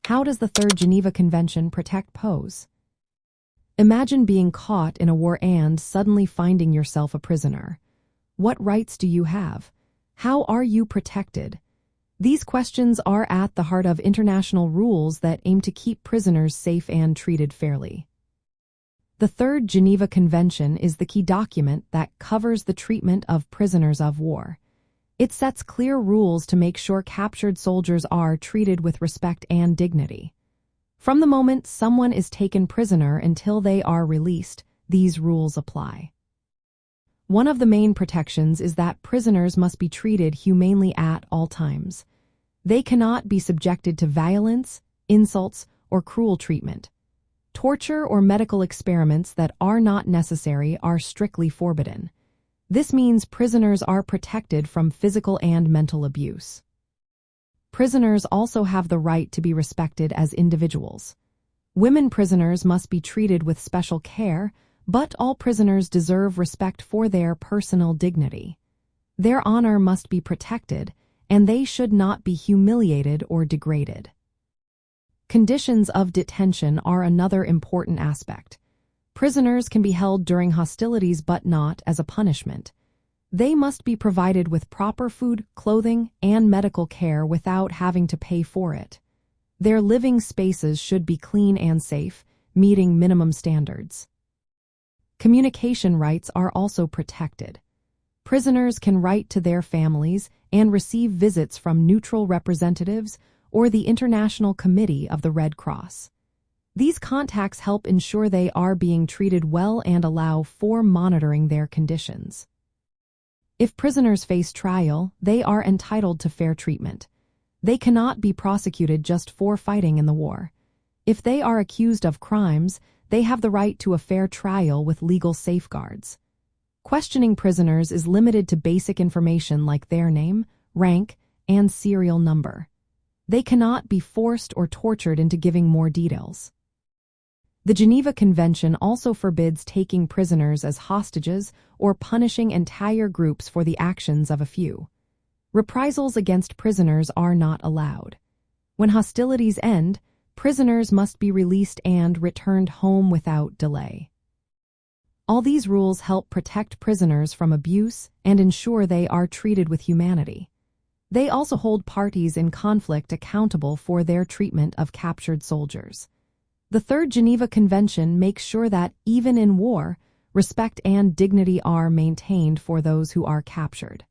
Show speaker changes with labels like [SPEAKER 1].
[SPEAKER 1] How does the Third Geneva Convention protect POWs? Imagine being caught in a war and suddenly finding yourself a prisoner. What rights do you have? How are you protected? These questions are at the heart of international rules that aim to keep prisoners safe and treated fairly. The Third Geneva Convention is the key document that covers the treatment of prisoners of war. It sets clear rules to make sure captured soldiers are treated with respect and dignity. From the moment someone is taken prisoner until they are released, these rules apply. One of the main protections is that prisoners must be treated humanely at all times. They cannot be subjected to violence, insults, or cruel treatment. Torture or medical experiments that are not necessary are strictly forbidden. This means prisoners are protected from physical and mental abuse. Prisoners also have the right to be respected as individuals. Women prisoners must be treated with special care, but all prisoners deserve respect for their personal dignity. Their honor must be protected, and they should not be humiliated or degraded. Conditions of detention are another important aspect. Prisoners can be held during hostilities but not as a punishment. They must be provided with proper food, clothing, and medical care without having to pay for it. Their living spaces should be clean and safe, meeting minimum standards. Communication rights are also protected. Prisoners can write to their families and receive visits from neutral representatives or the International Committee of the Red Cross. These contacts help ensure they are being treated well and allow for monitoring their conditions. If prisoners face trial, they are entitled to fair treatment. They cannot be prosecuted just for fighting in the war. If they are accused of crimes, they have the right to a fair trial with legal safeguards. Questioning prisoners is limited to basic information like their name, rank, and serial number. They cannot be forced or tortured into giving more details. The Geneva Convention also forbids taking prisoners as hostages or punishing entire groups for the actions of a few. Reprisals against prisoners are not allowed. When hostilities end, prisoners must be released and returned home without delay. All these rules help protect prisoners from abuse and ensure they are treated with humanity. They also hold parties in conflict accountable for their treatment of captured soldiers. The Third Geneva Convention makes sure that, even in war, respect and dignity are maintained for those who are captured.